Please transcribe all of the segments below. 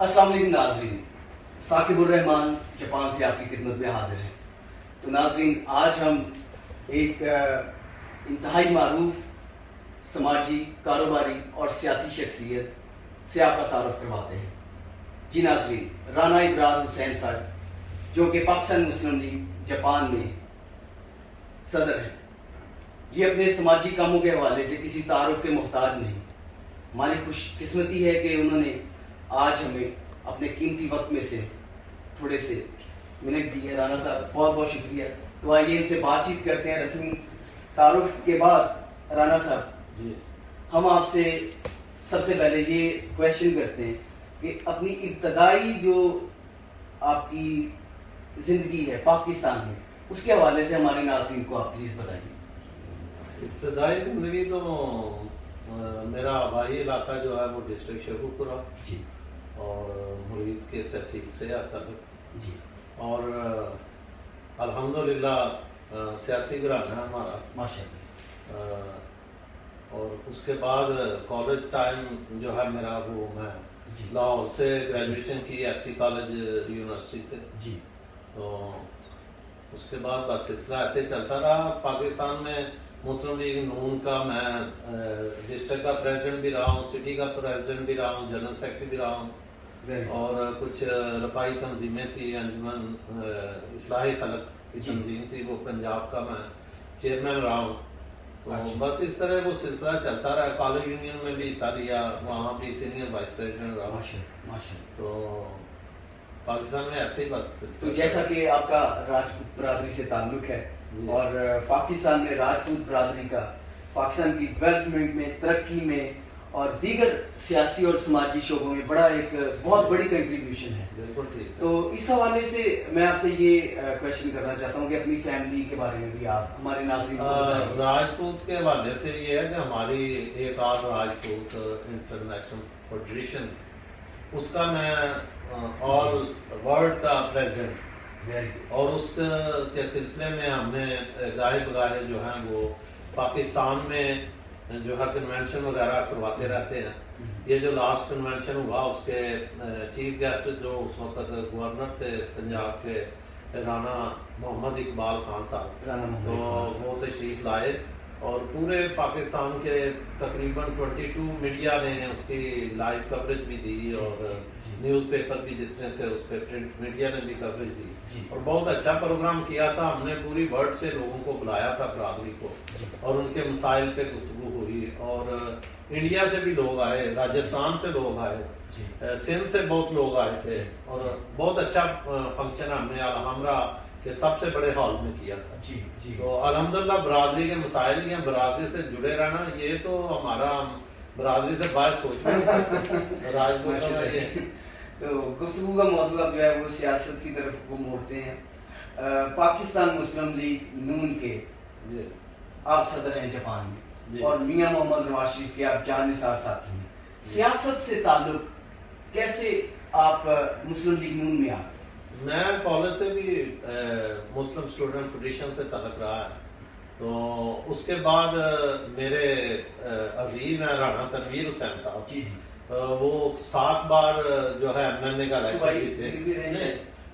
अस्सलाम वालेकुम नाज़रीन, साकिबुर रहमान जापान से आपकी खिदमत में हाजिर है। तो नाज़रीन, आज हम एक इंतहाई मारूफ समाजी, कारोबारी और सियासी शख्सियत से आपका तारुफ करवाते हैं। जी नाज़रीन, राना इब्रार हुसैन साहब, जो कि पाकिस्तान मुस्लिम लीग जापान में सदर हैं, ये अपने समाजी कामों के हवाले से किसी तारुफ के मोहताज नहीं। हमारी खुशकिस्मती है कि उन्होंने आज हमें अपने कीमती वक्त में से थोड़े से मिनट दिए। राना साहब, बहुत बहुत शुक्रिया। तो आइए इनसे बातचीत करते हैं। रस्मी तारुफ के बाद राना साहब जी, हम आपसे सबसे पहले ये क्वेश्चन करते हैं कि अपनी इब्तदाई जो आपकी ज़िंदगी है पाकिस्तान में, उसके हवाले से हमारे नाज़रीन को आप प्लीज़ बताइए। इब्तदाई जिंदगी तो मेरा आबाई इलाका जो है वो डिस्ट्रिक्ट शेखुपुरा जी और मुरीद के तहसील से आता है जी और अल्हम्दुलिल्लाह सियासी घराना है हमारा। माशाअल्लाह। और उसके बाद कॉलेज टाइम जो है मेरा वो मैं जी लाहौर से ग्रेजुएशन की FC कॉलेज यूनिवर्सिटी से। जी तो उसके बाद बस सिलसिला ऐसे चलता रहा। पाकिस्तान में मुस्लिम लीग नून का मैं डिस्ट्रिक्ट का प्रेसिडेंट भी रहा हूँ, सिटी का प्रेसिडेंट भी रहा हूँ, जनरल सेक्रेटरी भी रहा हूँ और कुछ रफाई तंजीमें थी, अंजुमन इस्लाही खलक की तंजीम थी, वो पंजाब का मैं चेयरमैन रहा हूँ। तो बस इस तरह वो सिलसिला चलता रहा। कॉलेज यूनियन में भी हिस्सा लिया, वहाँ भी सीनियर वाइस प्रेसिडेंट रहा। माशाअल्लाह। तो पाकिस्तान में ऐसे ही बस। तो जैसा कि आपका राजपूत बरादरी से ताल्लुक है और पाकिस्तान में राजपूत बरादरी का पाकिस्तान की डेवलपमेंट में, तरक्की में और दीगर सियासी और समाजी शोबों में बड़ा एक बहुत बड़ी कंट्रीब्यूशन है। बिल्कुल ठीक। तो इस हवाले से मैं आपसे ये क्वेश्चन करना चाहता हूँ कि अपनी फैमिली के बारे में भी आप हमारे नाज़रीन को बताइए। राजपूत के हवाले से ये है कि हमारी एक आध राजपूत इंटरनेशनल फेडरेशन, उसका मैं ऑल वर्ल्ड का प्रेसिडेंट, और उसके सिलसिले में हमने गाहे बगाहे जो हैं वो पाकिस्तान में जो है कन्वेंशन वगैरह करवाते रहते हैं। ये जो लास्ट कन्वेंशन हुआ उसके चीफ गेस्ट जो उस वक्त गवर्नर थे पंजाब के, राना मोहम्मद इकबाल खान साहब, तो वो तशरीफ लाए और पूरे पाकिस्तान के तकरीबन 22 मीडिया ने उसकी लाइव कवरेज भी दी और न्यूज़पेपर भी जितने थे उस पर प्रिंट मीडिया ने भी कवरेज दी और बहुत अच्छा प्रोग्राम किया था। हमने पूरी वर्ल्ड से लोगों को बुलाया था, बरादरी को, और उनके मसाइल पे गुफ्तगू हुई और इंडिया से भी लोग आए, राजस्थान से लोग आए, सिंध से बहुत लोग आए थे और बहुत अच्छा फंक्शन हमने अलहमरा के सबसे बड़े हॉल में किया था। जी तो अल्हम्दुलिल्लाह बरादरी के मसाइल या बरादरी से जुड़े रहना, ये तो हमारा बरादरी से बाहर सोच में नहीं राजपूत। तो गुफ्तगू का मौजू अब जो है वो सियासत की तरफ को मोड़ते हैं। पाकिस्तान मुस्लिम लीग नून के आप सदर हैं जापान में और मियां मोहम्मद नवाज शरीफ के आप जानिसार साथी हैं। सियासत से ताल्लुक कैसे आप मुस्लिम लीग नून में आ? मैं कॉलेज से भी मुस्लिम स्टूडेंट फेडरेशन से तलक रहा है। तो उसके बाद मेरे अजीज हैं राना तनवीर हुसैन साहब, जी वो 7 बार जो है MNA का इलेक्शन थे।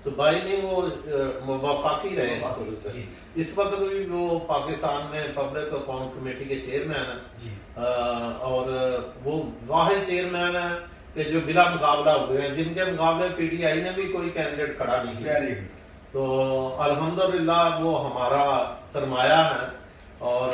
सूबाई नहीं, वो वफाकी रहे शुरू से। इस वक्त भी वो पाकिस्तान में पब्लिक अकाउंट कमेटी के चेयरमैन हैं और वो वाहिद चेयरमैन है कि जो बिला मुकाबला हुए हैं, जिनके मुकाबले PTI ने भी कोई कैंडिडेट खड़ा नहीं किया। तो अल्हम्दुलिल्लाह वो हमारा सरमाया है और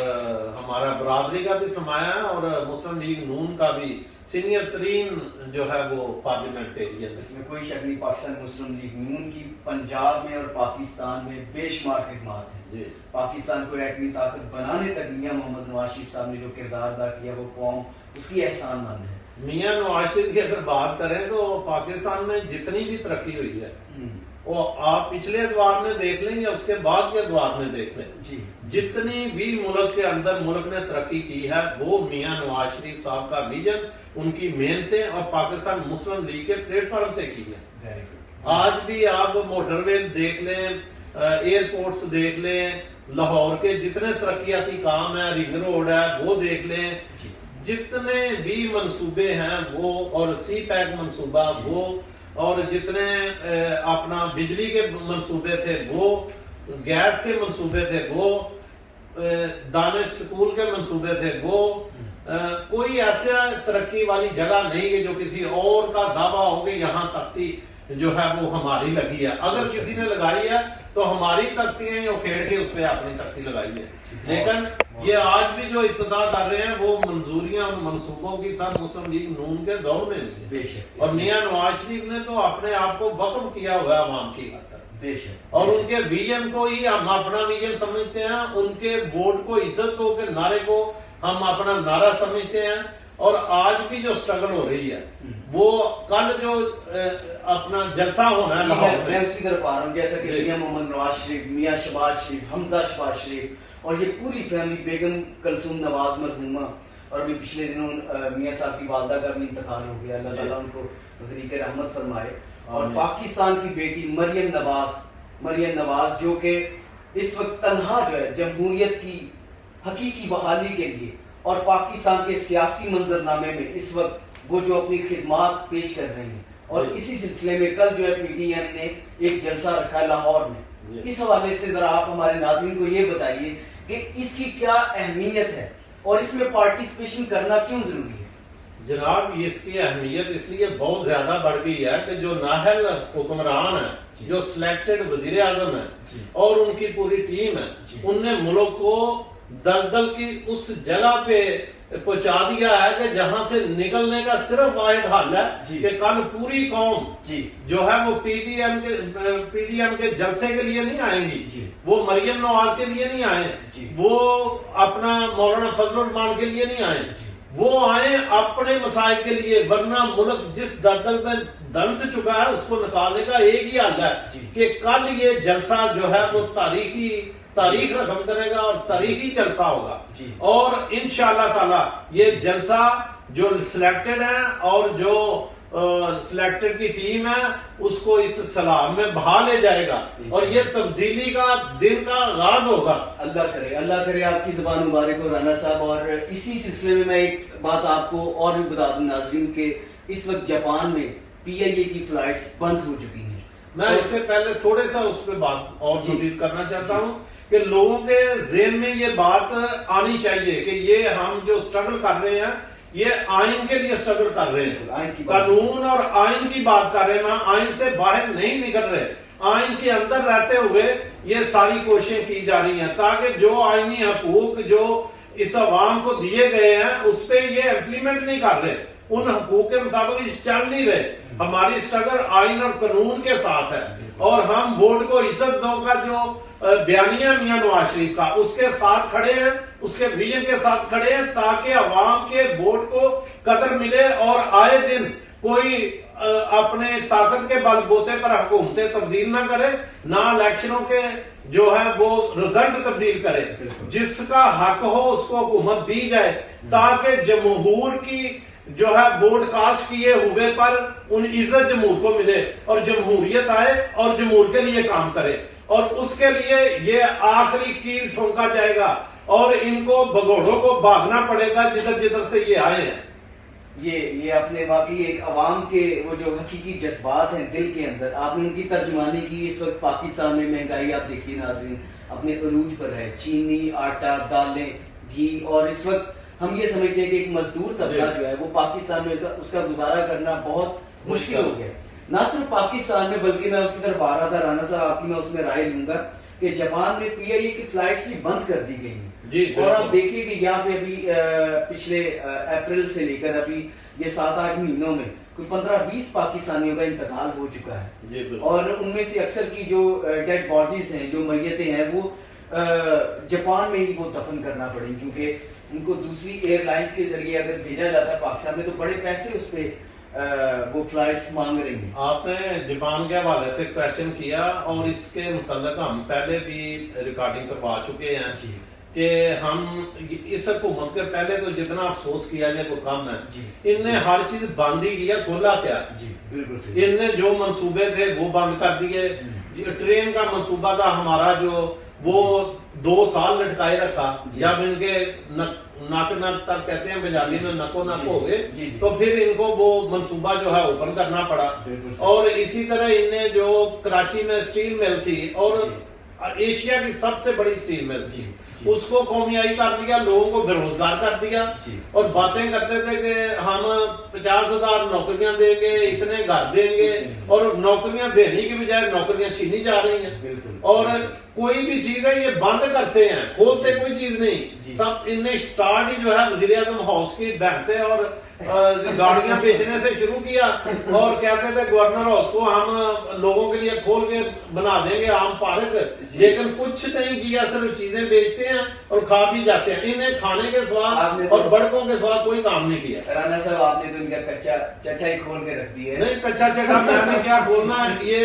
हमारा बरादरी का भी सरमाया है और मुस्लिम लीग नून का भी सीनियर तरीन जो है वो पार्लियामेंटेरियन। इसमें कोई शक नहीं, पाकिस्तान मुस्लिम लीग नून की पंजाब में और पाकिस्तान में बेशुमार खिदमात हैं। जी, पाकिस्तान को एटमी ताकत बनाने तक मियां मोहम्मद नवाज शरीफ साहब ने जो किरदार अदा किया वो कौम उसकी एहसानमंद है। मियां नवाज शरीफ की अगर बात करें तो पाकिस्तान में जितनी भी तरक्की हुई है वो आप पिछले अदवार में देख लें या उसके बाद के अदवार में देख लें, जितनी भी मुल्क के अंदर मुल्क ने तरक्की की है वो मियां नवाज शरीफ साहब का विजन, उनकी मेहनतें और पाकिस्तान मुस्लिम लीग के प्लेटफॉर्म से की है। आज भी आप मोटरवे देख लें, एयरपोर्ट्स देख लें, लाहौर के जितने तरक्याती काम है, रिंग रोड है वो देख लें, जितने भी मंसूबे हैं वो, और सी पैक मंसूबा वो اور جتنے اپنا بجلی کے منصوبے تھے وہ، گیس کے منصوبے تھے وہ، دانش سکول کے منصوبے تھے وہ، کوئی ایسا ترقی والی جگہ نہیں ہے جو کسی اور کا دعویٰ ہو کہ یہاں تختی جو ہے وہ ہماری لگی ہے. اگر کسی نے لگائی ہے تو ہماری تختی ہیں جو کھیڑ کے اس پہ اپنی تختی لگائی ہے. لیکن یہ آج بھی جو افتتاح کر رہے ہیں وہ منظوریاں ان منصوبوں کی سب مسلم لیگ نون کے دور میں نہیں ہے. اور میاں نواز شریف نے تو اپنے آپ کو وقف کیا ہوا ہے عوام کی خاطر، اور ان کے ویژن کو ہی ہم اپنا ویژن سمجھتے ہیں، ان کے ووٹ کو عزت کو کے نعرے کو ہم اپنا نعرہ سمجھتے ہیں. اور آج بھی جو سٹرگل ہو رہی ہے وہ کل جو اپنا جلسہ ہونا ہے لاہور میں اسی طرف آ رہا ہوں، جیسا کہ میاں محمد نواز شریف، میاں شہباز شریف، حمزہ شہباز شریف اور یہ پوری فیملی، بیگم کلثوم نواز مرحومہ، اور ابھی پچھلے دنوں میاں صاحب کی والدہ کا بھی انتقال ہو گیا، اللہ تعالیٰ ان کو غریق رحمت فرمائے. اور پاکستان کی بیٹی مریم نواز جو کہ اس وقت تنہا جو ہے جمہوریت کی حقیقی بحالی کے لیے اور پاکستان کے سیاسی منظرنامے میں اس وقت وہ جو اپنی خدمات پیش کر رہی ہیں. اور اسی سلسلے میں کل جو ہے پی ڈی ایم نے ایک جلسہ رکھا ہے لاہور میں. اس حوالے سے ذرا آپ ہمارے ناظرین کو یہ بتائیے کہ اس کی کیا اہمیت ہے اور اس میں پارٹیسپیشن کرنا کیوں ضروری ہے؟ جناب اس کی اہمیت اس لیے بہت زیادہ بڑھ گئی ہے کہ جو نااہل حکمران ہے، جو سلیکٹڈ وزیر اعظم ہے اور ان کی پوری ٹیم ہے، ان نے ملک کو دلدل کی اس جگہ پہ پہنچا دیا ہے کہ جہاں سے نکلنے کا صرف واحد حل ہے کہ کل پوری قوم جو ہے وہ پی ڈی ایم کے جلسے کے لیے نہیں آئیں گی، وہ مریم نواز کے لیے نہیں آئیں، وہ اپنا مولانا فضل الرحمان کے لیے نہیں آئیں، وہ آئیں اپنے مسائل کے لیے. ورنہ ملک جس دلدل میں دنس چکا ہے اس کو نکالنے کا ایک ہی حل ہے کہ کل یہ جلسہ جو ہے وہ تاریخ رقم کرے گا اور تاریخی جلسہ ہوگا. اور انشاءاللہ تعالی یہ جلسہ جو سلیکٹڈ ہے اور جو سلیکٹڈ کی ٹیم ہے اس کو اس سلام میں بہا لے جائے گا اور یہ تبدیلی کا دن کا آغاز ہوگا. اللہ کرے آپ کی زبان مبارک ہو رانا صاحب. اور اسی سلسلے میں ایک بات آپ کو اور بھی بتا دوں ناظرین کہ اس وقت جاپان میں پی آئی اے کی فلائٹس بند ہو چکی ہیں. میں اس سے پہلے تھوڑے سا اس پہ بات اور مزید کرنا چاہتا ہوں کہ لوگوں کے ذہن میں یہ بات آنی چاہیے کہ یہ ہم جو سٹرگل کر رہے ہیں یہ آئین کے لیے سٹرگل کر رہے ہیں، قانون اور آئین کی بات کر رہے ہیں، آئین سے باہر نہیں نکل رہے. آئین کے اندر رہتے ہوئے یہ ساری کوششیں کی جا رہی ہیں تاکہ جو آئینی حقوق جو اس عوام کو دیے گئے ہیں اس پہ یہ امپلیمنٹ نہیں کر رہے، ان حقوق کے مطابق چل نہیں رہے. ہماری سٹرگل آئین اور قانون کے ساتھ ہے اور ہم ووٹ کو عزت دو کا جو بیانیہ میاں نواز شریف کا اس کے ساتھ کھڑے ہیں، اس کے ویژن کے ساتھ کھڑے ہیں تاکہ عوام کے ووٹ کو قدر ملے اور آئے دن کوئی اپنے طاقت کے بل بوتے پر حکومتیں تبدیل نہ کرے، نہ الیکشنوں کے جو ہے وہ رزلٹ تبدیل کرے. جس کا حق ہو اس کو حکومت دی جائے تاکہ جمہور کی جو ہے ووٹ کاسٹ کیے ہوئے پر ان عزت جمہور کو ملے اور جمہوریت آئے اور جمہور کے لیے کام کرے. اور اس کے لیے یہ آخری کیل ٹھونکا جائے گا اور ان کو بگوڑوں کو بھاگنا پڑے گا جدھر سے یہ آئے ہیں. یہ اپنے واقعی ایک عوام کے وہ جو حقیقی جذبات ہیں دل کے اندر، آپ نے ان کی ترجمانی کی. اس وقت پاکستان میں مہنگائی آپ دیکھیے ناظرین اپنے عروج پر ہے، چینی، آٹا، دالیں، گھی. اور اس وقت ہم یہ سمجھتے ہیں کہ ایک مزدور طبقہ جو ہے وہ پاکستان میں اس کا گزارا کرنا بہت مشکل ہو گیا. نہ صرف پاکستان میں بلکہ میں اسی طرف آ رہا تھا رانا صاحب، آپ کی میں اس میں رائے لوں گا کہ جاپان میں پی آئی اے کی فلائٹس بھی بند کر دی گئی ہیں. اور آپ دیکھیے کہ یہاں پہ ابھی پچھلے اپریل سے لے کر ابھی یہ 7-8 مہینوں میں کوئی 15-20 پاکستانیوں کا انتقال ہو چکا ہے. اور ان میں سے اکثر کی جو ڈیڈ باڈیز ہیں، جو میتیں ہیں، وہ جاپان میں ہی وہ دفن کرنا پڑیں کیونکہ ان کو دوسری ایئر لائنز کے ذریعے اگر بھیجا جاتا ہے پاکستان میں تو بڑے پیسے اس پہ وہ فلائٹس مانگ رہی ہیں. آپ نے جاپان کے حوالے سے کویشچن کیا اور اس کے متعلق ہم پہلے بھی ریکارڈنگ کروا چکے ہیں کہ ہم اس حکومت کے پہلے تو جتنا افسوس کیا جائے وہ کم ہے. ان نے ہر چیز بند ہی کیا، کھولا کیا. ان نے جو منصوبے تھے وہ بند کر دیے. ٹرین کا منصوبہ تھا ہمارا جو وہ 2 साल लटकाए रखा, जी। जब इनके नक तक कहते हैं बंगाली में नको नक जी, हो गए, जी, जी। तो फिर इनको वो मंसूबा जो है ओपन करना पड़ा। बिल्कुल सही। और इसी तरह इनने जो कराची में स्टील मिल थी और एशिया की सबसे बड़ी स्टील मिल थी, जी। उसको कौमियाई कर दिया, लोगों को बेरोजगार कर दिया। जी। और बातें करते थे कि हम 50,000 नौकरियां देंगे, इतने घर देंगे, और नौकरियां देने की बजाय नौकरियां छीनी जा रही हैं। बिल्कुल। और कोई भी चीज है ये बंद करते हैं, खोलते जी। कोई चीज नहीं। जी। सब इनने स्टार्ट ही जो है वजीर आजम हाउस की भैंसे और गाड़ियां बेचने से शुरू किया, और कहते थे गवर्नर हाउस को हम लोगों के लिए खोल के बना देंगे आम पार्क, लेकिन कुछ नहीं किया, सिर्फ चीजें बेचते हैं और खा पी जाते हैं। इन्हें खाने के स्वाद आपने तो- और बड़कों के स्वाद कोई काम नहीं किया। राणा साहब आपने तो इनका कच्चा चट्टा ही खोल के रख दिया है। नहीं, कच्चा चटा मैंने क्या खोलना, ये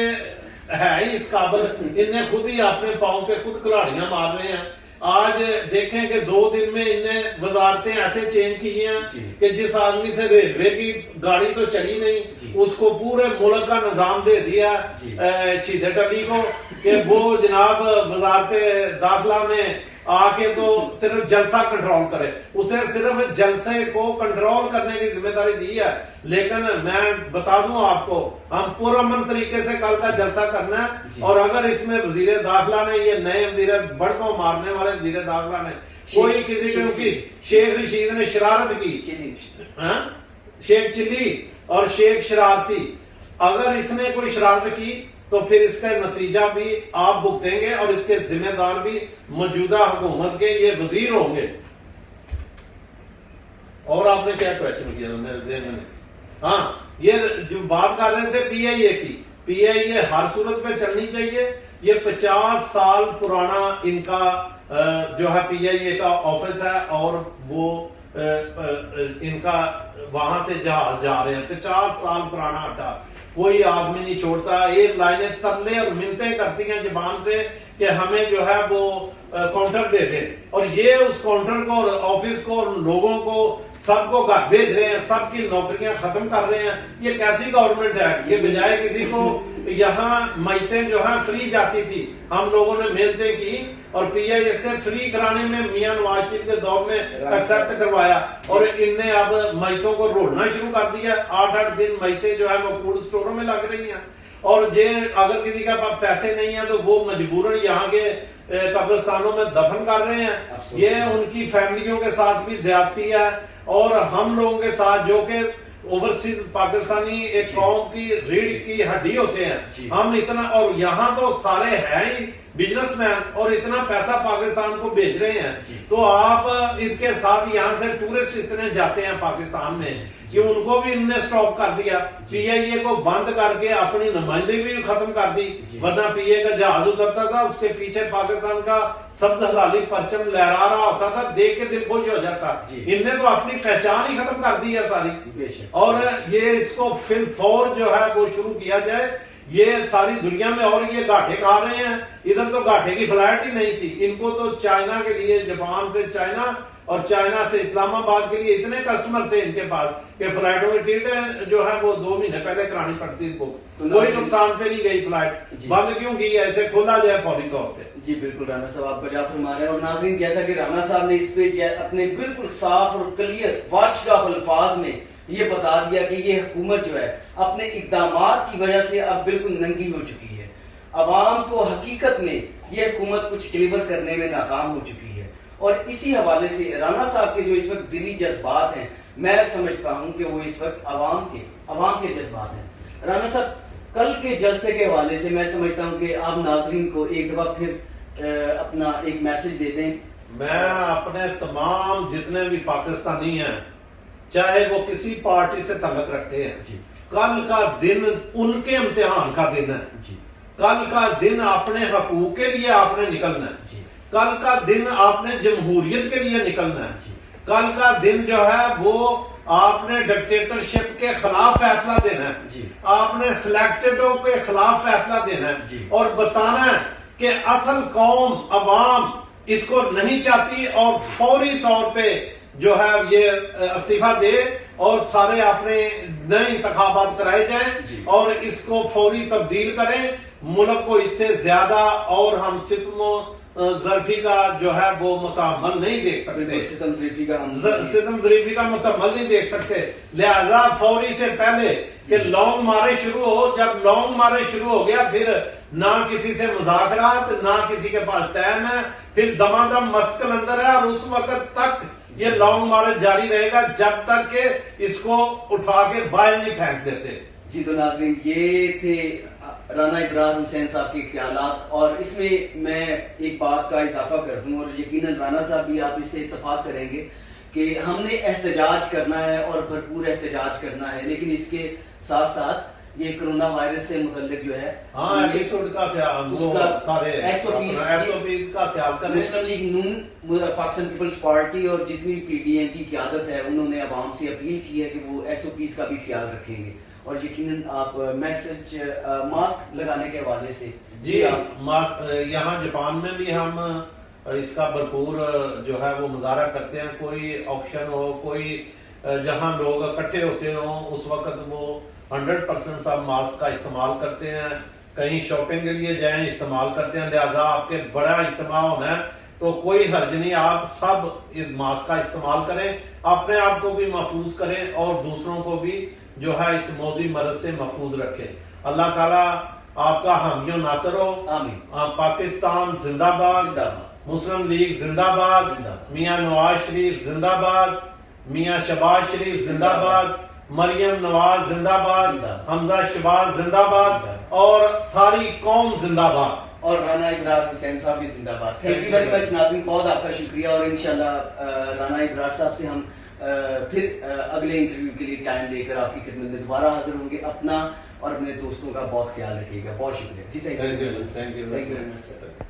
है ही इस काबिल। इनने खुद ही अपने पाँव पे खुद कुल्हाड़ियां मार रहे हैं। आज देखें कि 2 दिन में इनने वजारतें ऐसे चेंज की जी। हैं कि जिस आदमी से रेलवे की गाड़ी तो चली जी। नहीं, उसको पूरे मुल्क का निजाम दे दिया जी। शीदत अली को कि वो जनाब वजारत दाखिला में आके तो सिर्फ जलसा कंट्रोल करे, उसे सिर्फ जलसे को कंट्रोल करने की जिम्मेदारी दी है। लेकिन मैं बता दूं आपको, हम पुरअमन तरीके से कल का जलसा करना जी। है। और अगर इसमें वजीर दाखिला ने, ये नए वजीर बड़कों मारने वाले वजीर दाखिला ने कोई किसी किस्म की, शेख रशीद ने शरारत की, हाँ? शेख चिल्ली और शेख शरारती, अगर इसने कोई शरारत की तो फिर इसका नतीजा भी आप भुगतेंगे, और इसके जिम्मेदार भी मौजूदा हुकूमत के ये वजीर होंगे। और आपने क्या क्वेश्चन किया मेरे ज़हन में? हाँ, ये जो बात कर रहे थे पीआईए की, पीआईए हर सूरत पे चलनी चाहिए। ये 50 साल पुराना इनका जो है पीआईए का ऑफिस है, और वो इनका वहां से जा रहे हैं। 50 साल पुराना अड्डा, कोई आदमी नहीं छोड़ता। एयरलाइनें तरले और मिन्नतें करती हैं जुबान से कि हमें जो है वो काउंटर दे दें, और ये उस काउंटर को और ऑफिस को और लोगों को सबको घर भेज रहे हैं, सबकी नौकरियां खत्म कर रहे हैं। ये कैसी गवर्नमेंट है? ये बजाय किसी को यहाँ मैतें जो है फ्री जाती थी, हम लोगों ने मेहनतें की और पीआईए से फ्री कराने में मियां नवाज शरीफ के दौर में एक्सेप्ट करवाया, और इनने अब मैतों को रोलना शुरू कर दिया। 8-8 दिन मैतें जो है वो फूड स्टोरों में लग रही हैं, और जे अगर किसी के पास पैसे नहीं है तो वो मजबूरन यहाँ के कब्रिस्तानों में दफन कर रहे हैं। ये उनकी फैमिलियों के साथ भी ज्यादती है, और हम लोगों के साथ जो कि ओवरसीज पाकिस्तानी एक कौम की रीढ़ की हड्डी होते हैं, हम इतना, और यहाँ तो सारे हैं ही बिजनेसमैन, और इतना पैसा पाकिस्तान को भेज रहे हैं, तो आप इनके साथ यहाँ से टूरिस्ट इतने जाते हैं पाकिस्तान में कि उनको भी इनने स्टॉप कर दिया। पीआईए को बंद करके अपनी नुमाइंदगी भी खत्म कर दी, वरना पीए का जहाज उतरता था, उसके पीछे पाकिस्तान का शब्द हलाली परचम लहरा रहा होता था, देख के दिल खुश हो जाता। इनने तो अपनी पहचान ही खत्म कर दी है सारी। और ये इसको फिलफौर जो है वो शुरू किया जाए, ये सारी दुनिया में, और ये घाटे खा रहे हैं। इधर तो घाटे की फ्लाइट ही नहीं थी, इनको तो चाइना के लिए, जापान से चाइना और चाइना से इस्लामाबाद के लिए इतने कस्टमर थे इनके पास कि फ्लाइटों की टिकटें जो है वो 2 महीने पहले करानी पड़ती थी। कोई नुकसान पे नहीं गई फ्लाइट, बंद क्यों की? ऐसे खोला जाए फौरी तौर पे। जी बिल्कुल राणा साहब, आप बजा फरमा रहे हैं। और नाज़रीन, जैसा कि राणा साहब ने इस पे अपने बिल्कुल साफ और क्लियर वाशगाफ अल्फाज में ये बता दिया कि ये हुकूमत जो है अपने इक़दामात की वजह से अब बिल्कुल नंगी हो चुकी है। अवाम को हकीकत में ये हुकूमत कुछ डिलीवर करने में नाकाम हो चुकी है, और इसी हवाले से राणा साहब के जो इस वक्त दिली जज्बात हैं, मैं समझता हूं कि वो इस वक्त अवाम के जज्बात हैं। राणा साहब, कल के जलसे के हवाले से मैं समझता हूं कि आप नाजरीन को एक दफा फिर अपना एक मैसेज दे दें। मैं अपने तमाम जितने भी पाकिस्तानी हैं, चाहे वो किसी पार्टी से तल्लुक रखते हैं, कल का दिन उनके इम्तिहान का दिन है। कल का दिन अपने हकूक के लिए आपने निकलना है। कल का दिन आपने जमहूरियत के लिए निकलना है। कल का दिन जो है वो आपने डिक्टेटरशिप के खिलाफ फैसला देना है, आपने सिलेक्टेडों के खिलाफ फैसला देना है, और बताना है कि असल कौम अवाम इसको नहीं चाहती, और फौरी तौर पे जो है ये इस्तीफा दे और सारे अपने नए इंतखाबात कराए जाएं, और इसको फौरी तब्दील करें। मुल्क को इससे ज्यादा और हम सितमो ظرفی کا جو ہے وہ متعمل نہیں دیکھ سکتے، ستم ظریفی کا ہم ستم ظریفی کا متعمل نہیں دیکھ سکتے، لہذا فوری سے پہلے کہ لونگ مارے شروع ہو، جب لونگ مارے شروع ہو گیا پھر نہ کسی سے مذاکرات، نہ کسی کے پاس ٹائم ہے، پھر دمادم مستقل اندر ہے، اور اس وقت تک یہ لونگ مارے جاری رہے گا جب تک کہ اس کو اٹھا کے باہر نہیں پھینک دیتے۔ جی تو ناظرین یہ تھے رانا ابرار حسین صاحب کے خیالات، اور اس میں میں ایک بات کا اضافہ کر دوں، اور یقیناً رانا صاحب بھی آپ اس سے اتفاق کریں گے کہ ہم نے احتجاج کرنا ہے اور بھرپور احتجاج کرنا ہے، لیکن اس کے ساتھ ساتھ یہ کرونا وائرس سے متعلق جو ہے ایپیسوڈ کا خیال، وہ سارے ایس او پیز کا خیال کریں۔ مسلم لیگ نون، پاکستان پیپلز پارٹی اور جتنی پی ڈی ایم کی قیادت ہے انہوں نے عوام سے اپیل کی ہے کہ وہ ایس او پیز کا بھی خیال رکھیں گے، اور یقیناً آپ میسج ماسک لگانے کے حوالے سے جی یہاں جاپان میں بھی ہم اس کا بھرپور جو ہے وہ مظاہرہ کرتے ہیں، کوئی آکشن ہو، کوئی جہاں لوگ اکٹھے ہوتے ہوں اس وقت وہ 100% سب ماسک کا استعمال کرتے ہیں، کہیں شاپنگ کے لیے جائیں استعمال کرتے ہیں، لہذا آپ کے بڑا اجتماع ہونا ہے تو کوئی حرج نہیں، آپ سب اس ماسک کا استعمال کریں، اپنے آپ کو بھی محفوظ کریں اور دوسروں کو بھی جو ہے اس موذی مرض سے محفوظ رکھیں۔ اللہ تعالیٰ آپ کا حامی و ناصر ہو۔ آمین۔ پاکستان زندہ باد، مسلم لیگ زندہ باد، میاں نواز شریف زندہ باد، میاں شہباز شریف زندہ باد، مریم نواز زندہ باد، حمزہ شہباز زندہ باد، اور ساری قوم زندہ باد، اور رانا ابرار حسین صاحب بھی زندہ باد۔ تھینک یو ویری مچ ناظرین، بہت آپ کا شکریہ، اور انشاءاللہ رانا ابرار صاحب سے ہم پھر اگلے انٹرویو کے لیے ٹائم لے کر آپ کی خدمت میں دوبارہ حاضر ہوں گے۔ اپنا اور اپنے دوستوں کا بہت خیال رکھیے گا، بہت شکریہ جی، تھینک یو۔